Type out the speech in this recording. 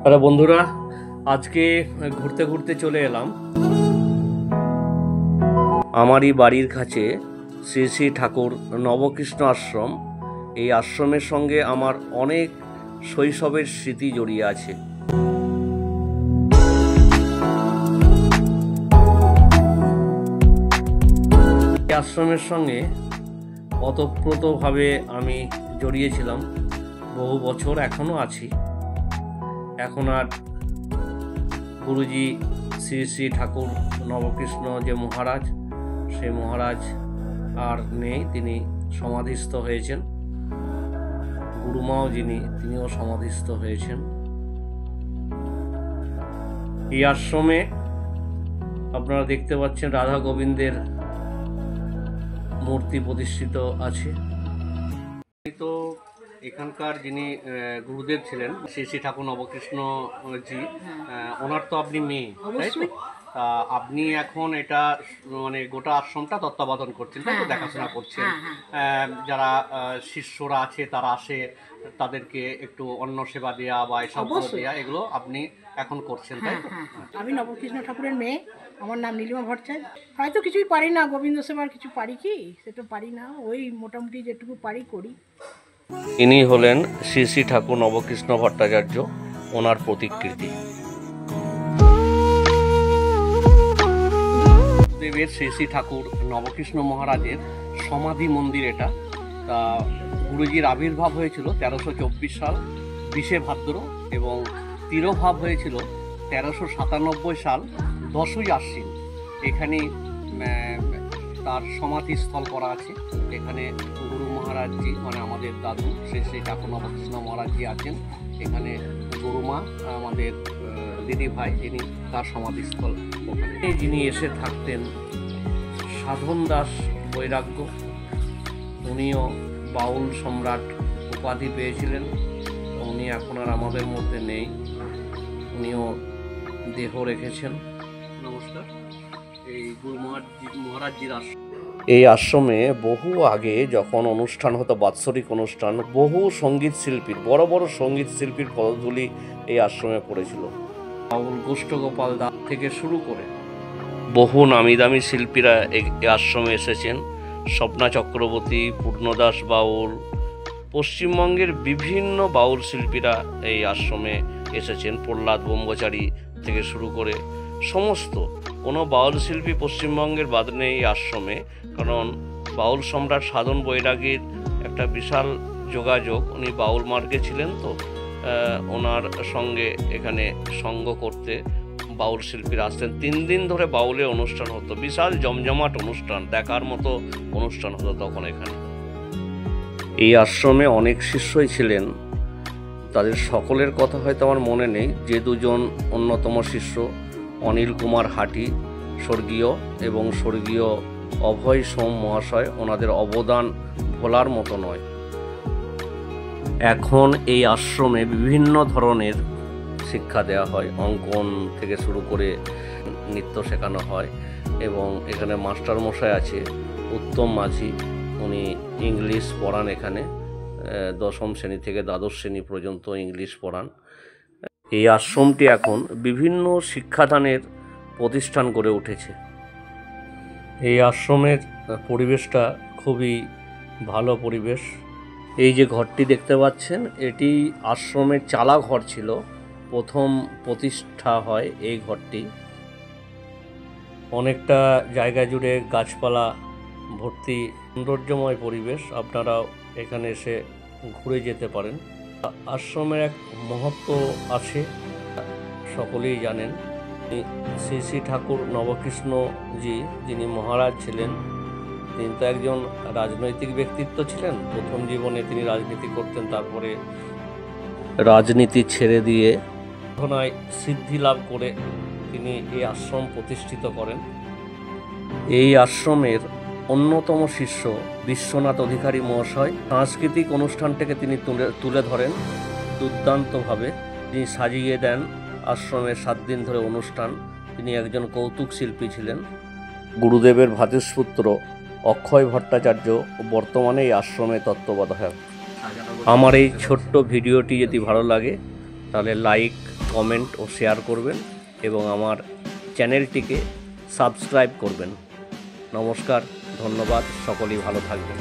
আরে বন্ধুরা, আজকে ঘুরতে ঘুরতে চলে এলাম আমারই বাড়ির কাছে শ্রী শ্রী ঠাকুর নবকৃষ্ণ আশ্রম। এই আশ্রমের সঙ্গে আমার অনেক শৈশবের স্মৃতি জড়িয়ে আছে। এই আশ্রমের সঙ্গে ওতপ্রোতভাবে আমি জড়িয়েছিলাম বহু বছর, এখনও আছি। এখন আর গুরুজি শ্রী শ্রী ঠাকুর নবকৃষ্ণ যে মহারাজ, সেই মহারাজ আর নেই, তিনি সমাধিস্থ হয়েছেন। গুরুমাও যিনি, তিনিও সমাধিস্থ হয়েছেন। এই আশ্রমে আপনারা দেখতে পাচ্ছেন রাধা গোবিন্দের মূর্তি প্রতিষ্ঠিত আছে। তো এখানকার যিনি গুরুদেব ছিলেন শ্রী শ্রী ঠাকুর নবকৃষ্ণ জি, ওনার তো আপনি মেয়ে, তাই তো? আপনি এখন এটা মানে গোটা আশ্রমটা তত্ত্বাবধান করছেন, তাই তো? দেখাশোনা করছেন। যারা শিষ্যরা আছে তারা আসে, তাদেরকে একটু অন্ন সেবা দেওয়া বা এসব দেওয়া, এগুলো আপনি এখন করছেন, তাই তো? আমি নবকৃষ্ণ ঠাকুরের মেয়ে, আমার নাম নীলিমা ভট্টাচার্য। হয়তো কিছুই পারি না, গোবিন্দ সেবার কিছু পারি কি, সেটা পারি না, ওই মোটামুটি যেটুকু পারি করি। ইনি হলেন শ্রী শ্রী ঠাকুর নবকৃষ্ণ ভট্টাচার্য, ওনার প্রতিকৃতি। দেবের শ্রী শ্রী ঠাকুর নবকৃষ্ণ মহারাজের সমাধি মন্দির এটা। তা গুরুজির আবির্ভাব হয়েছিল 1324 সাল 20শে ভাদ্র, এবং তিরোভাব হয়েছিল 1397 সাল 10ই আশ্বিন। এখানে তার সমাধিস্থল করা আছে। এখানে গুরু মহারাজজি মানে আমাদের দাদু শ্রী শ্রী ঠাকুর নবকৃষ্ণ মহারাজজি আছেন। এখানে গুরুমা আমাদের দিদি ভাই, যিনি তার সমাধিস্থল ওখানে। যিনি এসে থাকতেন সাধন দাস বৈরাগ্য, উনিও বাউল সম্রাট উপাধি পেয়েছিলেন। উনি এখন আর আমাদের মধ্যে নেই, উনিও দেহ রেখেছেন। নমস্কার। এই গুরু মহারাজজির আশ্রম। এই আশ্রমে বহু আগে যখন অনুষ্ঠান হতো, বাৎসরিক অনুষ্ঠান, বহু সঙ্গীত শিল্পীর, বড় বড় সঙ্গীত শিল্পীর পদধূলি এই আশ্রমে পড়েছিল। বাউল গোষ্ঠগোপাল দাস থেকে শুরু করে বহু নামি দামি শিল্পীরা এই আশ্রমে এসেছেন। স্বপ্না চক্রবর্তী, পূর্ণদাস বাউল, পশ্চিমবঙ্গের বিভিন্ন বাউল শিল্পীরা এই আশ্রমে এসেছেন। প্রহ্লাদ ব্রহ্মচারী থেকে শুরু করে সমস্ত, কোনো বাউল শিল্পী পশ্চিমবঙ্গের বাদ নেই এই আশ্রমে। কারণ বাউল সম্রাট সাধন বৈরাগীর একটা বিশাল যোগাযোগ, উনি বাউল মার্গে ছিলেন, তো ওনার সঙ্গে এখানে সঙ্গ করতে বাউল শিল্পীরা আসতেন। 3 দিন ধরে বাউলের অনুষ্ঠান হতো, বিশাল জমজমাট অনুষ্ঠান, দেখার মতো অনুষ্ঠান হতো তখন এখানে। এই আশ্রমে অনেক শিষ্যই ছিলেন, তাদের সকলের কথা হয়তো আমার মনে নেই। যে দুজন অন্যতম শিষ্য, অনিল কুমার হাটি স্বর্গীয় এবং স্বর্গীয় অভয় সোম মহাশয়, ওনাদের অবদান ভোলার মতো নয়। এখন এই আশ্রমে বিভিন্ন ধরনের শিক্ষা দেওয়া হয়, অঙ্কন থেকে শুরু করে নৃত্য শেখানো হয়। এবং এখানে মাস্টার মশাই আছে উত্তম মাঝি, উনি ইংলিশ পড়ান। এখানে 10ম শ্রেণী থেকে দ্বাদশ শ্রেণী পর্যন্ত ইংলিশ পড়ান। এই আশ্রমটি এখন বিভিন্ন শিক্ষাদানের প্রতিষ্ঠান গড়ে উঠেছে। এই আশ্রমের পরিবেশটা খুবই ভালো পরিবেশ। এই যে ঘরটি দেখতে পাচ্ছেন, এটি আশ্রমের চালা ঘর ছিল, প্রথম প্রতিষ্ঠা হয় এই ঘরটি। অনেকটা জায়গা জুড়ে গাছপালা ভর্তি, সৌন্দর্যময় পরিবেশ। আপনারাও এখানে এসে ঘুরে যেতে পারেন। আশ্রমের এক মহত্ব আছে, সকলেই জানেন। শ্রী শ্রী ঠাকুর নবকৃষ্ণজি, যিনি মহারাজ ছিলেন, তিনি তো একজন রাজনৈতিক ব্যক্তিত্ব ছিলেন। প্রথম জীবনে তিনি রাজনীতি করতেন, তারপরে রাজনীতি ছেড়ে দিয়ে সাধনায় সিদ্ধি লাভ করে তিনি এই আশ্রম প্রতিষ্ঠিত করেন। এই আশ্রমের অন্যতম শিষ্য বিশ্বনাথ অধিকারী মহাশয় সাংস্কৃতিক অনুষ্ঠানটাকে তিনি তুলে ধরেন দুর্দান্তভাবে। তিনি সাজিয়ে দেন আশ্রমের 7 দিন ধরে অনুষ্ঠান। তিনি একজন কৌতুক শিল্পী ছিলেন। গুরুদেবের ভ্রাতুষ্পুত্র অক্ষয় ভট্টাচার্য বর্তমানে এই আশ্রমে তত্ত্বাবধায়ক। আমার এই ছোট্ট ভিডিওটি যদি ভালো লাগে তাহলে লাইক, কমেন্ট ও শেয়ার করবেন এবং আমার চ্যানেলটিকে সাবস্ক্রাইব করবেন। নমস্কার, ধন্যবাদ, সকলেই ভালো থাকবেন।